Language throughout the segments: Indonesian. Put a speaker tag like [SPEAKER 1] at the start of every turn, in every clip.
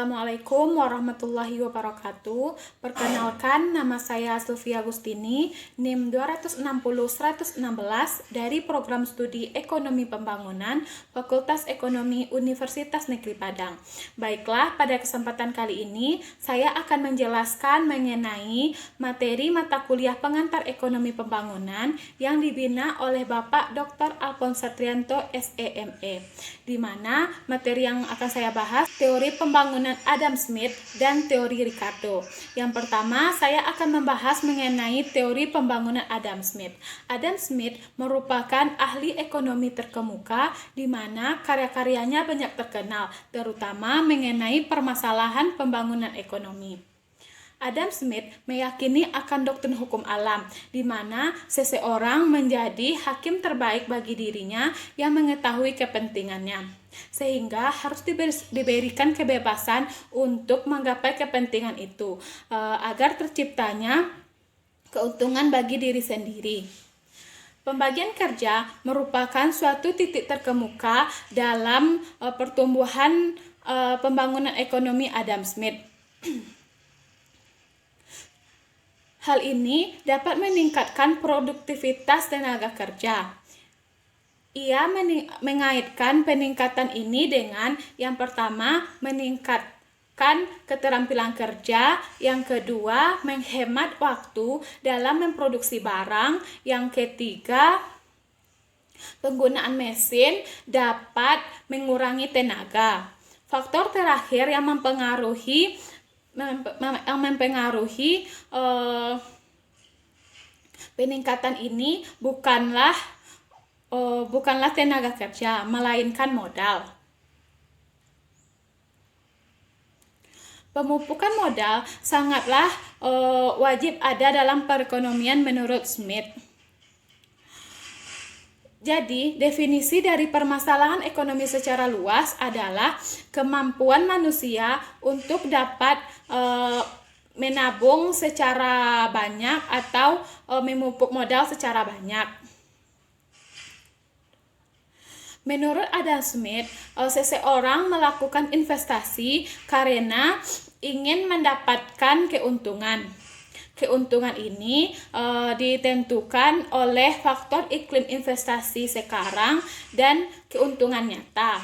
[SPEAKER 1] Assalamualaikum warahmatullahi wabarakatuh. Perkenalkan, nama saya Sylvia Agustini, NIM 260-116 dari Program Studi Ekonomi Pembangunan, Fakultas Ekonomi Universitas Negeri Padang. Baiklah, pada kesempatan kali ini saya akan menjelaskan mengenai materi mata kuliah pengantar ekonomi pembangunan yang dibina oleh Bapak Dr. Alphonse Satrianto, SEME, di mana materi yang akan saya bahas teori pembangunan Adam Smith dan teori Ricardo. Yang pertama, saya akan membahas mengenai teori pembangunan Adam Smith. Adam Smith merupakan ahli ekonomi terkemuka di mana karya-karyanya banyak terkenal, terutama mengenai permasalahan pembangunan ekonomi. Adam Smith meyakini akan doktrin hukum alam, di mana seseorang menjadi hakim terbaik bagi dirinya yang mengetahui kepentingannya, sehingga harus diberikan kebebasan untuk menggapai kepentingan itu, agar terciptanya keuntungan bagi diri sendiri. Pembagian kerja merupakan suatu titik terkemuka dalam pertumbuhan pembangunan ekonomi Adam Smith. Hal ini dapat meningkatkan produktivitas tenaga kerja. Ia mengaitkan peningkatan ini dengan yang pertama, meningkatkan keterampilan kerja, yang kedua, menghemat waktu dalam memproduksi barang, yang ketiga, penggunaan mesin dapat mengurangi tenaga. Faktor terakhir yang mempengaruhi peningkatan ini bukanlah tenaga kerja, melainkan modal. Pemupukan modal sangatlah wajib ada dalam perekonomian menurut Smith. Jadi, definisi dari permasalahan ekonomi secara luas adalah kemampuan manusia untuk dapat menabung secara banyak atau memupuk modal secara banyak. Menurut Adam Smith, seseorang melakukan investasi karena ingin mendapatkan keuntungan. Keuntungan ini ditentukan oleh faktor iklim investasi sekarang dan keuntungan nyata.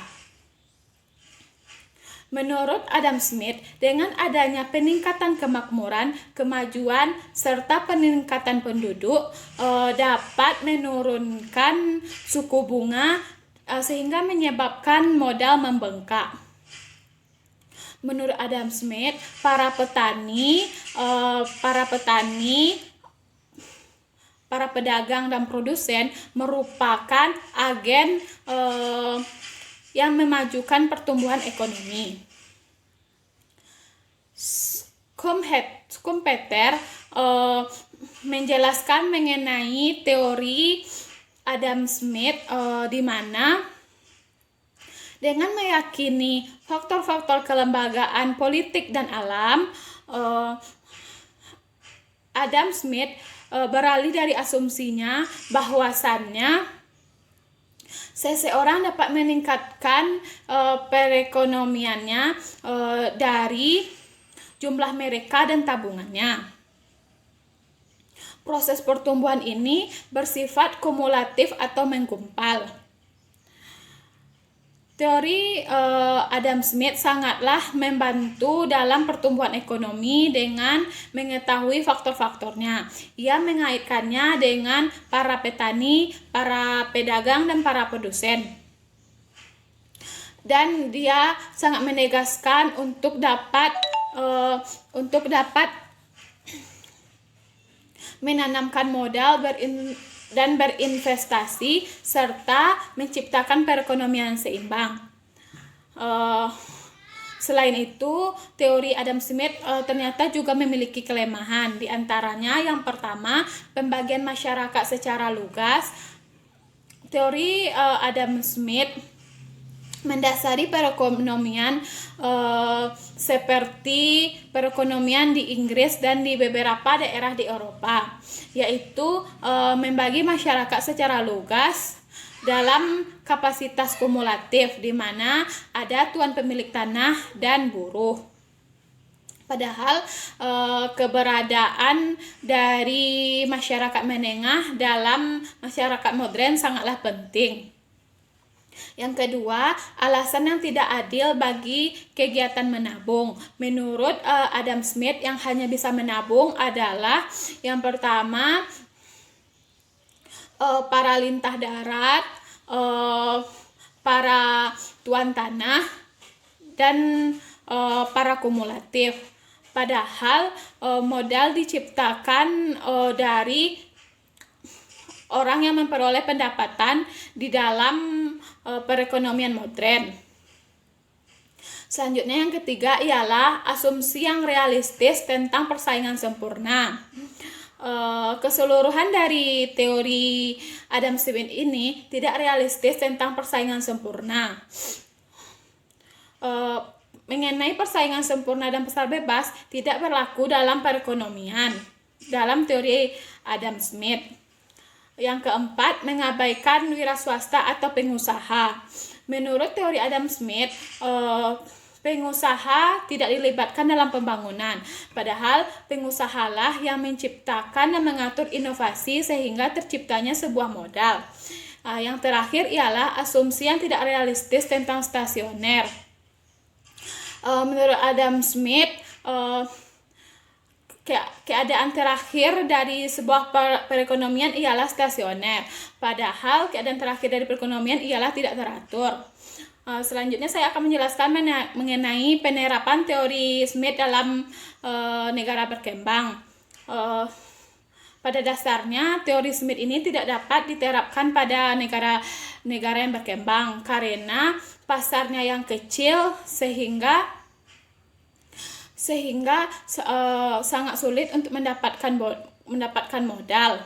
[SPEAKER 1] Menurut Adam Smith, dengan adanya peningkatan kemakmuran, kemajuan, serta peningkatan penduduk dapat menurunkan suku bunga sehingga menyebabkan modal membengkak. Menurut Adam Smith, para pedagang dan produsen merupakan agen yang memajukan pertumbuhan ekonomi. Schumpeter menjelaskan mengenai teori Adam Smith di mana dengan meyakini faktor-faktor kelembagaan politik dan alam, Adam Smith beralih dari asumsinya bahwasannya seseorang dapat meningkatkan perekonomiannya dari jumlah mereka dan tabungannya. Proses pertumbuhan ini bersifat kumulatif atau menggumpal. Teori Adam Smith sangatlah membantu dalam pertumbuhan ekonomi dengan mengetahui faktor-faktornya. Ia mengaitkannya dengan para petani, para pedagang, dan para produsen. Dan dia sangat menegaskan untuk dapat menanamkan modal dan berinvestasi serta menciptakan perekonomian seimbang. Selain itu, teori Adam Smith ternyata juga memiliki kelemahan. Di antaranya yang pertama, pembagian masyarakat secara lugas. Teori Adam Smith mendasari perekonomian seperti perekonomian di Inggris dan di beberapa daerah di Eropa, yaitu membagi masyarakat secara lugas dalam kapasitas kumulatif di mana ada tuan pemilik tanah dan buruh. Padahal keberadaan dari masyarakat menengah dalam masyarakat modern sangatlah penting. Yang kedua, alasan yang tidak adil bagi kegiatan menabung. Menurut Adam Smith, yang hanya bisa menabung adalah yang pertama, para lintah darat, para tuan tanah, dan para kumulatif. Padahal modal diciptakan dari orang yang memperoleh pendapatan di dalam perekonomian modern. Selanjutnya yang ketiga ialah asumsi yang realistis tentang persaingan sempurna. Keseluruhan dari teori Adam Smith ini tidak realistis tentang persaingan sempurna. Mengenai persaingan sempurna dan pasar bebas tidak berlaku dalam perekonomian dalam teori Adam Smith. Yang keempat, mengabaikan wira swasta atau pengusaha. Menurut teori Adam Smith, pengusaha tidak dilibatkan dalam pembangunan, padahal pengusahalah yang menciptakan dan mengatur inovasi sehingga terciptanya sebuah modal. Yang terakhir ialah asumsi yang tidak realistis tentang stasioner. Menurut Adam Smith, keadaan terakhir dari sebuah perekonomian ialah stasioner, padahal keadaan terakhir dari perekonomian ialah tidak teratur. Selanjutnya saya akan menjelaskan mengenai penerapan teori Smith dalam negara berkembang. Pada dasarnya, teori Smith ini tidak dapat diterapkan pada negara yang berkembang karena pasarnya yang kecil sehingga sangat sulit untuk mendapatkan modal.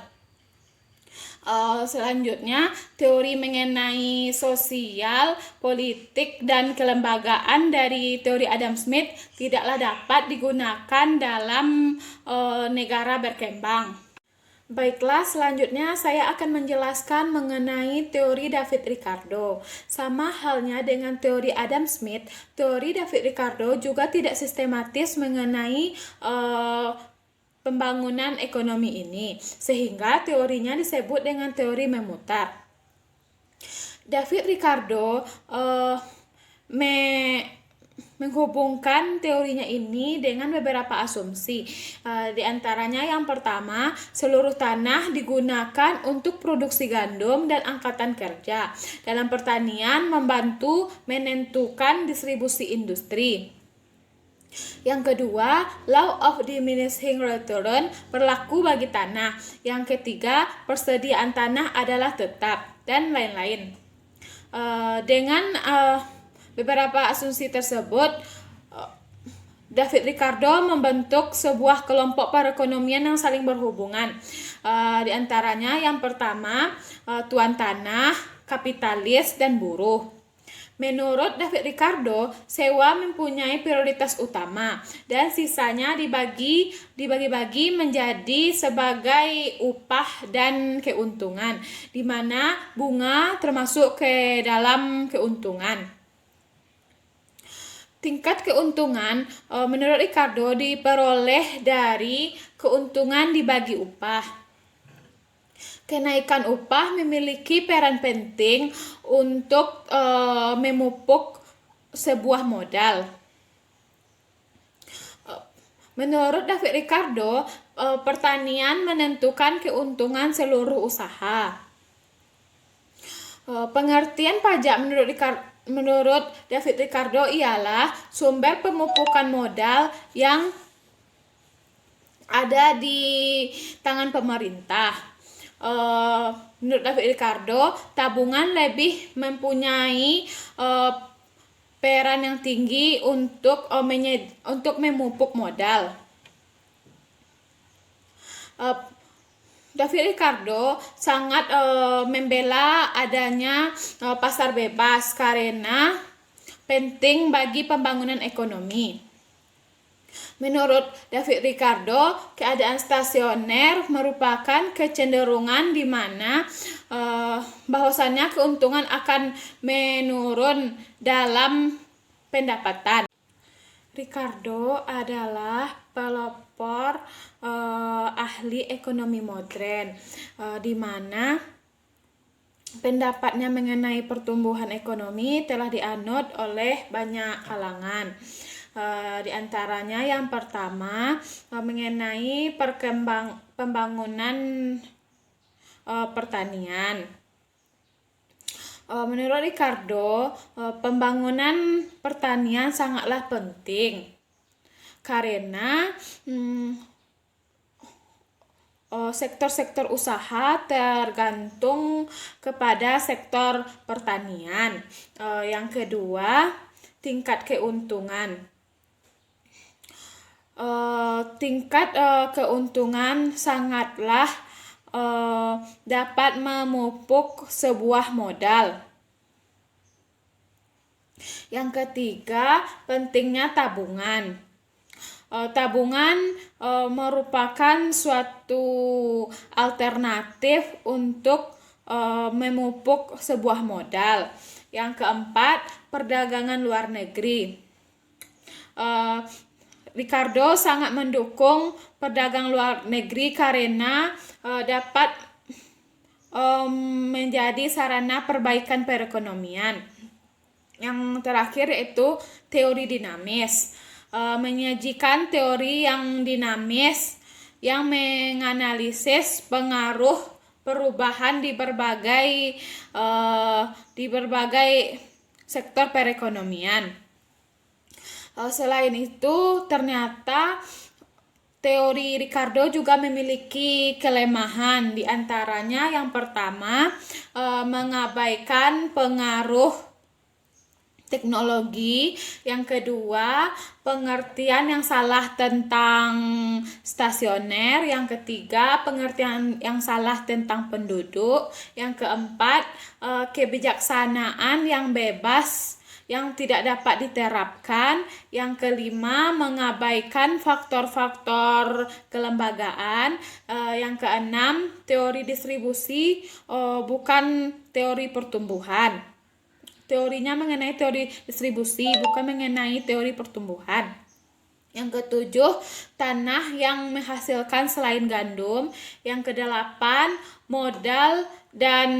[SPEAKER 1] Selanjutnya, teori mengenai sosial, politik, dan kelembagaan dari teori Adam Smith tidaklah dapat digunakan dalam negara berkembang. Baiklah, selanjutnya saya akan menjelaskan mengenai teori David Ricardo. Sama halnya dengan teori Adam Smith, teori David Ricardo juga tidak sistematis mengenai pembangunan ekonomi ini, sehingga teorinya disebut dengan teori memutar. David Ricardo menghubungkan teorinya ini dengan beberapa asumsi. Di antaranya yang pertama, seluruh tanah digunakan untuk produksi gandum dan angkatan kerja. Dalam pertanian membantu menentukan distribusi industri. Yang kedua, law of diminishing return berlaku bagi tanah. Yang ketiga, persediaan tanah adalah tetap, dan lain-lain. Dengan beberapa asumsi tersebut, David Ricardo membentuk sebuah kelompok perekonomian yang saling berhubungan. Di antaranya yang pertama, tuan tanah, kapitalis, dan buruh. Menurut David Ricardo, sewa mempunyai prioritas utama dan sisanya dibagi-bagi menjadi sebagai upah dan keuntungan, di mana bunga termasuk ke dalam keuntungan. Tingkat keuntungan menurut Ricardo diperoleh dari keuntungan dibagi upah. Kenaikan upah memiliki peran penting untuk memupuk sebuah modal. Menurut David Ricardo, pertanian menentukan keuntungan seluruh usaha. Pengertian pajak menurut David Ricardo ialah sumber pemupukan modal yang ada di tangan pemerintah. Menurut David Ricardo, tabungan lebih mempunyai peran yang tinggi untuk memupuk modal. David Ricardo sangat membela adanya pasar bebas karena penting bagi pembangunan ekonomi. Menurut David Ricardo, keadaan stasioner merupakan kecenderungan di mana bahwasannya keuntungan akan menurun dalam pendapatan. Ricardo adalah pelopor ahli ekonomi modern, di mana pendapatnya mengenai pertumbuhan ekonomi telah dianut oleh banyak kalangan. Di antaranya yang pertama mengenai pembangunan pertanian. Menurut Ricardo, pembangunan pertanian sangatlah penting karena sektor-sektor usaha tergantung kepada sektor pertanian. Yang kedua, tingkat keuntungan. Tingkat keuntungan sangatlah dapat memupuk sebuah modal. Yang ketiga, pentingnya tabungan. Tabungan merupakan suatu alternatif untuk memupuk sebuah modal. Yang keempat, perdagangan luar negeri. Ricardo sangat mendukung perdagangan luar negeri karena dapat menjadi sarana perbaikan perekonomian. Yang terakhir yaitu teori dinamis. Menyajikan teori yang dinamis yang menganalisis pengaruh perubahan di berbagai sektor perekonomian. Selain itu, ternyata teori Ricardo juga memiliki kelemahan. Di antaranya yang pertama, mengabaikan pengaruh teknologi. Yang kedua, pengertian yang salah tentang stasioner. Yang ketiga, pengertian yang salah tentang penduduk. Yang keempat, kebijaksanaan yang bebas yang tidak dapat diterapkan. Yang kelima, mengabaikan faktor-faktor kelembagaan. Yang keenam, teori distribusi bukan teori pertumbuhan. Teorinya mengenai teori distribusi, bukan mengenai teori pertumbuhan. Yang ketujuh, tanah yang menghasilkan selain gandum. Yang kedelapan, modal dan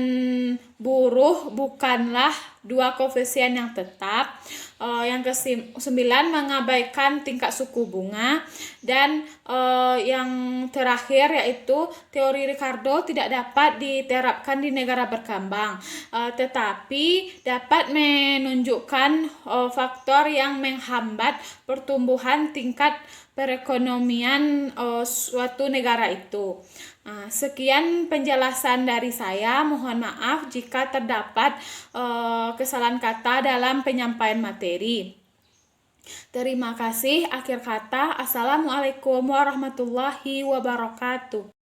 [SPEAKER 1] buruh bukanlah dua koefisien yang tetap. Yang kesembilan, mengabaikan tingkat suku bunga. Dan yang terakhir yaitu teori Ricardo tidak dapat diterapkan di negara berkembang, tetapi dapat menunjukkan faktor yang menghambat pertumbuhan tingkat perekonomian suatu negara itu. Sekian penjelasan dari saya. Mohon maaf jika terdapat kesalahan kata dalam penyampaian materi. Terima kasih. Akhir kata, Assalamualaikum warahmatullahi wabarakatuh.